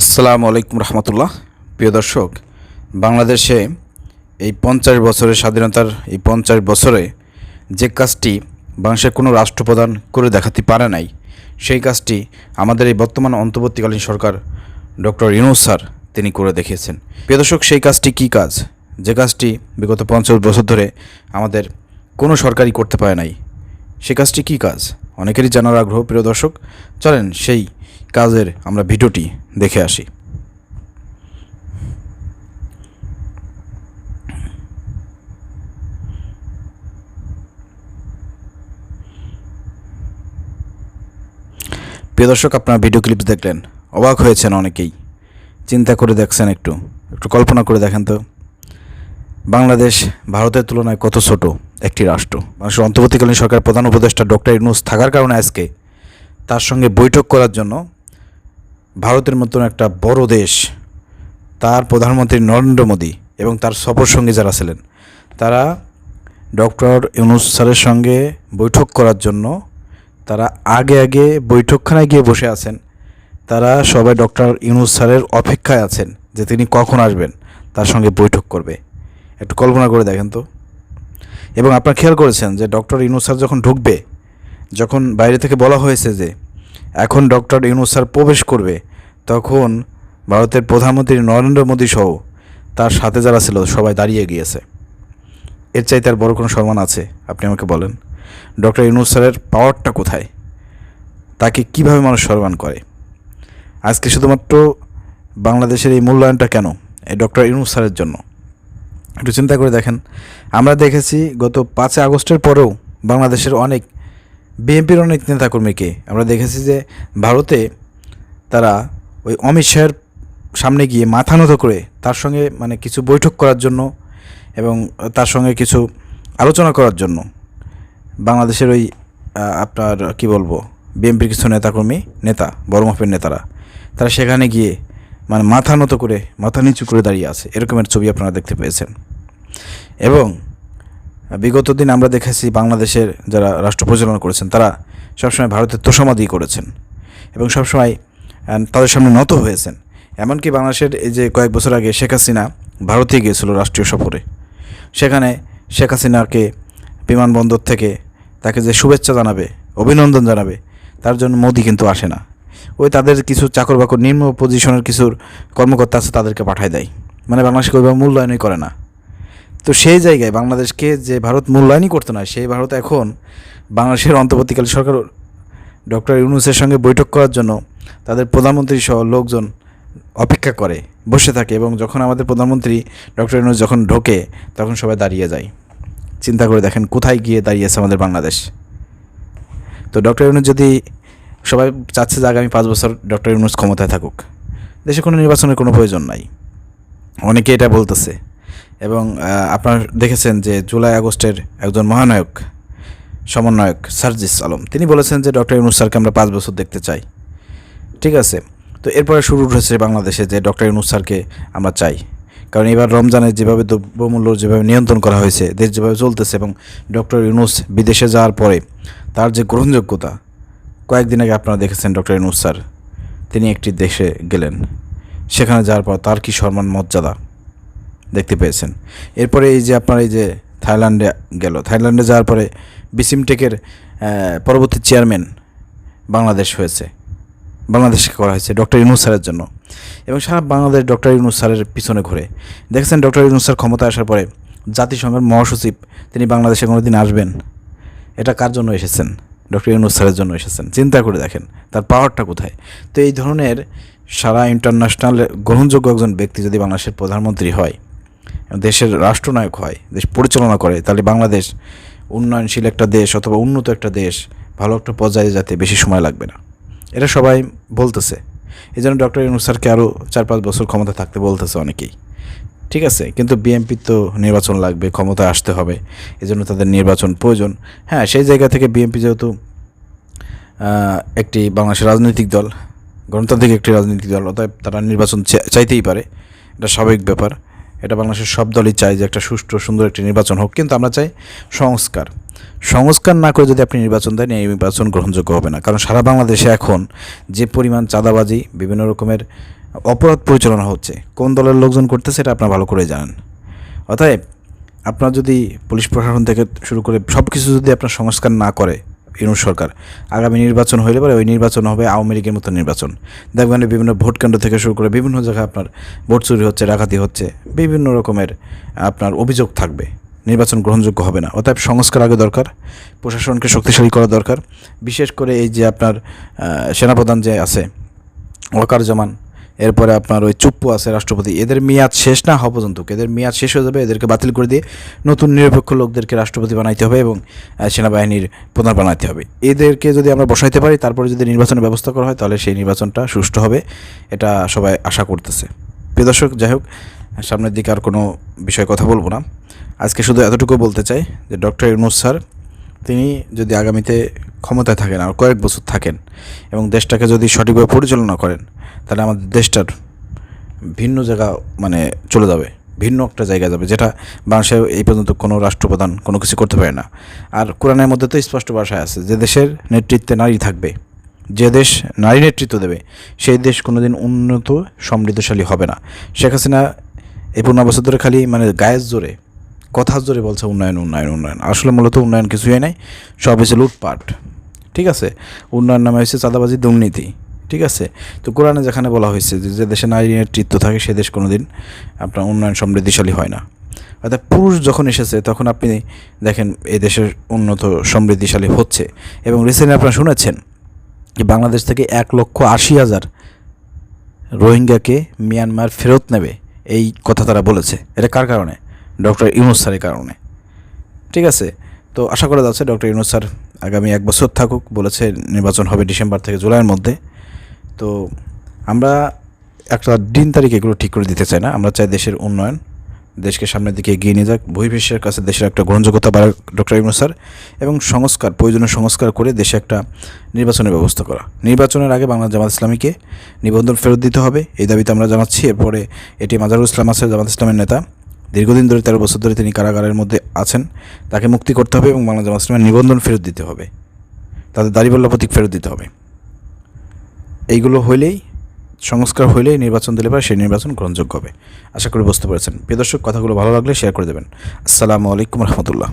আসসালামু আলাইকুম রহমতুল্লাহ। প্রিয় দর্শক, বাংলাদেশে এই 50 বছরের স্বাধীনতার এই 50 বছরে যে কাজটি বাংলাদেশের কোনো রাষ্ট্রপ্রধান করে দেখাতে পারে নাই, সেই কাজটি আমাদের এই বর্তমান অন্তর্বর্তীকালীন সরকার ডক্টর ইউনূস স্যার তিনি করে দেখিয়েছেন। প্রিয় দর্শক, সেই কাজটি কী কাজ? যে কাজটি বিগত 50 বছর ধরে আমাদের কোনো সরকারই করতে পারে নাই, সে কাজটি কী কাজ অনেকেরই জানার আগ্রহ। প্রিয় দর্শক, চলেন সেই কাজের আমরা ভিডিওটি দেখে আসি। প্রিয় দর্শক, আপনারা ভিডিও ক্লিপস দেখলেন, অবাক হয়েছেন অনেকেই, চিন্তা করে দেখছেন, একটু কল্পনা করে দেখেন তো, বাংলাদেশ ভারতের তুলনায় কত ছোট একটি রাষ্ট্র। বাংলাদেশের অন্তর্বর্তীকালীন সরকার প্রধান উপদেষ্টা ডক্টর ইউনূস থাকার কারণে আজকে তার সঙ্গে বৈঠক করার জন্য ভারতের মতন একটা বড় দেশ, তার প্রধানমন্ত্রী নরেন্দ্র মোদী এবং তার সফর সঙ্গী যারা ছিলেন, তারা ডক্টর ইউনূস স্যারের সঙ্গে বৈঠক করার জন্য তারা আগে বৈঠকখানায় গিয়ে বসে আছেন। তারা সবাই ডক্টর ইউনূস স্যারের অপেক্ষায় আছেন যে তিনি কখন আসবেন, তার সঙ্গে বৈঠক করবে। একটু কল্পনা করে দেখেন তো। এবং আপনারা খেয়াল করেছেন যে ডক্টর ইউনূস স্যার যখন ঢুকবে, যখন বাইরে থেকে বলা হয়েছে যে এখন ডক্টর ইউনূস স্যার প্রবেশ করবে, তখন ভারতের প্রধানমন্ত্রী নরেন্দ্র মোদী সহ তার সাথে যারা ছিল সবাই দাঁড়িয়ে গিয়েছে। এর চাইতে আর বড় কোনো সম্মান আছে? আপনি আমাকে বলেন, ডক্টর ইউনূস স্যারের পাওয়ারটা কোথায়? তাকে কিভাবে মানুষ সম্মান করে? আজকে শুধুমাত্র বাংলাদেশের এই মূল্যায়নটা কেন? এই ডক্টর ইউনূস স্যারের জন্য। একটু চিন্তা করে দেখেন, আমরা দেখেছি গত 5 আগস্টের পরেও বাংলাদেশের অনেক বিএনপির অনেক নেতাকর্মীকে আমরা দেখেছি যে ভারতে তারা ওই অমিত শাহের সামনে গিয়ে মাথা নত করে তার সঙ্গে কিছু বৈঠক করার জন্য এবং তার সঙ্গে কিছু আলোচনা করার জন্য বাংলাদেশের ওই আপনার কি বলবো, বিএনপির কিছু নেতা বড় মাপের নেতারা, তারা সেখানে গিয়ে মাথা নত করে, মাথা নিচু করে দাঁড়িয়ে আছে। এরকমের ছবি আপনারা দেখতে পেয়েছেন। এবং বিগত দিন আমরা দেখেছি বাংলাদেশের যারা রাষ্ট্র পরিচালনা করেছেন, তারা সবসময় ভারতের তোষামোদী করেছেন এবং সবসময় তাদের সামনে নত হয়েছেন। এমনকি বাংলাদেশের এই যে কয়েক বছর আগে শেখ হাসিনা ভারতে গিয়েছিল রাষ্ট্রীয় সফরে, সেখানে শেখ হাসিনাকে বিমানবন্দর থেকে তাকে যে শুভেচ্ছা জানাবে, অভিনন্দন জানাবে, তার জন্য মোদি কিন্তু আসে না। ওই তাদের কিছু চাকর বাকর নিম্ন পজিশনের কিছু কর্মকর্তা আছে, তাদেরকে পাঠায় দেয়। বাংলাদেশকে ওইভাবে মূল্যায়নই করে না। তো সেই জায়গায় বাংলাদেশকে যে ভারত মূল্যায়নই করতো না, সেই ভারত এখন বাংলাদেশের অন্তর্বর্তীকালীন সরকার ডক্টর ইউনূসের সঙ্গে বৈঠক করার জন্য তাদের প্রধানমন্ত্রী সহ লোকজন অপেক্ষা করে বসে থাকে। এবং যখন আমাদের প্রধানমন্ত্রী ডক্টর ইউনূস যখন ঢোকে, তখন সবাই দাঁড়িয়ে যায়। চিন্তা করে দেখেন কোথায় গিয়ে দাঁড়িয়েছে আমাদের বাংলাদেশ। তো ডক্টর ইউনূস যদি, সবাই চাচ্ছে যে আগামী 5 বছর ডক্টর ইউনূস ক্ষমতায় থাকুক, দেশে কোনো নির্বাচনের কোনো প্রয়োজন নাই, অনেকে এটা বলতেছে। এবং আপনারা দেখেছেন যে জুলাই আগস্টের একজন মহানায়ক, সমন্বয়ক সার্জিস আলম, তিনি বলেছেন যে ডক্টর ইউনূস স্যারকে আমরা 5 বছর দেখতে চাই। ঠিক আছে, তো এরপরে শুরু হয়েছে বাংলাদেশে যে ডক্টর ইউনূস স্যারকে আমরা চাই। কারণ এবার রমজানে যেভাবে দ্রব্যমূল্য যেভাবে নিয়ন্ত্রণ করা হয়েছে, দেশ যেভাবে চলতেছে, এবং ডক্টর ইউনূস বিদেশে যাওয়ার পরে তার যে গ্রহণযোগ্যতা, কয়েকদিন আগে আপনারা দেখেছেন ডক্টর ইউনূস স্যার তিনি একটি দেশে গেলেন, সেখানে যাওয়ার পর তার কী সম্মান মর্যাদা দেখতে পেয়েছেন। এরপরে এই যে আপনার এই যে থাইল্যান্ডে গেল, থাইল্যান্ডে যাওয়ার পরে বিসিমটেকের পরবর্তী চেয়ারম্যান বাংলাদেশকে করা হয়েছে ডক্টর ইউনূস স্যারের জন্য। এবং সারা বাংলাদেশ ডক্টর ইউনূস স্যারের পিছনে ঘুরে। দেখেছেন ডক্টর ইউনূস স্যার ক্ষমতায় আসার পরে জাতিসংঘের মহাসচিব, তিনি বাংলাদেশে কোনো দিন আসবেন? এটা কার জন্য এসেছেন? ডক্টর ইউনূস স্যারের জন্য এসেছেন। চিন্তা করে দেখেন তার পাওয়ারটা কোথায়। তো এই ধরনের সারা ইন্টারন্যাশনাল গ্রহণযোগ্য একজন ব্যক্তি যদি বাংলাদেশের প্রধানমন্ত্রী হয়, দেশের রাষ্ট্রনায়ক হয়, দেশ পরিচালনা করে, তাহলে বাংলাদেশ উন্নয়নশীল একটা দেশ অথবা উন্নত একটা দেশ, ভালো একটা পর্যায়ে যেতে বেশি সময় লাগবে না। এটা সবাই বলতেছে। এই জন্য ডক্টর ইউনূস স্যারকে আরও 4-5 বছর ক্ষমতা থাকতে বলতেছে অনেকেই। ঠিক আছে, কিন্তু বিএনপির তো নির্বাচন লাগবে, ক্ষমতায় আসতে হবে, এজন্য তাদের নির্বাচন প্রয়োজন। হ্যাঁ, সেই জায়গা থেকে বিএনপি যেহেতু একটি বাংলাদেশের রাজনৈতিক দল, গণতান্ত্রিক একটি রাজনৈতিক দল, অতএব তারা নির্বাচন চাইতেই পারে, এটা স্বাভাবিক ব্যাপার। এটা বাংলাদেশের সব দলই চায় যে একটা সুষ্ঠু সুন্দর একটি নির্বাচন হোক, কিন্তু আমরা চাই সংস্কার না করে যদি আপনি নির্বাচন দেন, এই নির্বাচন গ্রহণযোগ্য হবে না। কারণ সারা বাংলাদেশে এখন যে পরিমাণ চাঁদাবাজি, বিভিন্ন রকমের অপরাধ পরিচালনা হচ্ছে, কোন দলের লোকজন করতেছে এটা আপনারা ভালো করে জানেন। অতএব আপনার যদি পুলিশ প্রশাসন থেকে শুরু করে সব কিছু যদি আপনার সংস্কার না করে ইউনূস সরকার, আগামী নির্বাচন হইলে পরে ওই নির্বাচন হবে আওয়ামী লীগের মতো নির্বাচন। দেখবেন বিভিন্ন ভোট কেন্দ্র থেকে শুরু করে বিভিন্ন জায়গায় আপনার ভোট চুরি হচ্ছে, ডাকাতি হচ্ছে, বিভিন্ন রকমের আপনার অভিযোগ থাকবে, নির্বাচন গ্রহণযোগ্য হবে না। অতএব সংস্কার আগে দরকার, প্রশাসনকে শক্তিশালী করা দরকার। বিশেষ করে এই যে আপনার সেনাপ্রধান যে আছে ওয়াকারুজ্জামান, এরপরে আপনার ওই চুপ্পু আছে রাষ্ট্রপতি, এদের মেয়াদ শেষ না হওয়া পর্যন্ত, এদের মেয়াদ শেষ হয়ে যাবে, এদেরকে বাতিল করে দিয়ে নতুন নিরপেক্ষ লোকদেরকে রাষ্ট্রপতি বানাইতে হবে এবং সেনাবাহিনীর প্রধান বানাইতে হবে। এদেরকে যদি আমরা বসাইতে পারি, তারপরে যদি নির্বাচনের ব্যবস্থা করা হয়, তাহলে সেই নির্বাচনটা সুষ্ঠু হবে, এটা সবাই আশা করতেছে। প্রিয় দর্শক, যাই হোক, সামনের দিকে আর কোনো বিষয়ে কথা বলবো না। আজকে শুধু এতটুকু বলতে চাই যে ডক্টর ইউনূস স্যার, তিনি যদি আগামীতে ক্ষমতায় থাকেন, আর কয়েক বছর থাকেন, এবং দেশটাকে যদি সঠিকভাবে পরিচালনা করেন, তাহলে আমাদের দেশটার ভিন্ন জায়গা মানে চলে যাবে, ভিন্ন একটা জায়গা যাবে, যেটা বাংলাদেশে এই পর্যন্ত কোনো রাষ্ট্রপ্রধান কোনো কিছু করতে পারে না। আর কোরআনের মধ্যে তো স্পষ্ট ভাষায় আছে যে দেশের নেতৃত্বে নারী থাকবে, যে দেশ নারী নেতৃত্ব দেবে সেই দেশ কোনোদিন উন্নত সমৃদ্ধশালী হবে না। শেখ হাসিনা এই 15 বছর ধরে খালি মানে গায়ের জোরে, কথার জোরে বলছে উন্নয়ন উন্নয়ন উন্নয়ন, আসলে মূলত উন্নয়ন কিছুই নাই, সব হয়েছে লুটপাট। ঠিক আছে, উন্নয়ন নামে হয়েছে চাঁদাবাজি, দুর্নীতি। ঠিক আছে, তো কোরআনে যেখানে বলা হয়েছে যে দেশে নারী নেতৃত্ব থাকে সে দেশ কোনো দিন আপনার উন্নয়ন সমৃদ্ধিশালী হয় না। অর্থাৎ পুরুষ যখন এসেছে তখন আপনি দেখেন এই দেশের উন্নত সমৃদ্ধিশালী হচ্ছে। এবং রিসেন্টলি আপনারা শুনেছেন যে বাংলাদেশ থেকে 1,80,000 রোহিঙ্গাকে মিয়ানমার ফেরত নেবে, এই কথা তারা বলেছে। এটা কার কারণে? ডক্টর ইউনূস স্যারের কারণে। ঠিক আছে, তো আশা করা যাচ্ছে ডক্টর ইউনূস স্যার আগামী 1 বছর থাকুক। বলেছে নির্বাচন হবে ডিসেম্বর থেকে জুলাইয়ের মধ্যে। তো আমরা একটা দিন তারিখ এগুলো ঠিক করে দিতে চাই না, আমরা চাই দেশের উন্নয়ন, দেশকে সামনের দিকে এগিয়ে নিয়ে যাক, বহির্বিশ্বের কাছে দেশের একটা গ্রহণযোগ্যতা বাড়াক ডক্টর ইউনূস স্যার, এবং প্রয়োজনীয় সংস্কার করে দেশে একটা নির্বাচনের ব্যবস্থা করা। নির্বাচনের আগে বাংলা জামাত ইসলামীকে নিবন্ধন ফেরত দিতে হবে, এই দাবিতে আমরা জানাচ্ছি। এরপরে এটি মাজারুল ইসলাম আছে জামাত ইসলামের নেতা, দীর্ঘদিন ধরে 13 বছর ধরে তিনি কারাগারের মধ্যে আছেন, তাকে মুক্তি করতে হবে এবং বাংলা জামাত ইসলামের নিবন্ধন ফেরত দিতে হবে, তাদের দাড়িপাল্লা প্রতীক ফেরত দিতে হবে। এইগুলো হইলেই, সংস্কার হইলেই নির্বাচন দিলে পরে সেই নির্বাচন গ্রহণযোগ্য হবে। আশা করি বুঝতে পেরেছেন। প্রিয় দর্শক, কথাগুলো ভালো লাগলে শেয়ার করে দেবেন। আসসালামু আলাইকুম রহমতুল্লাহ।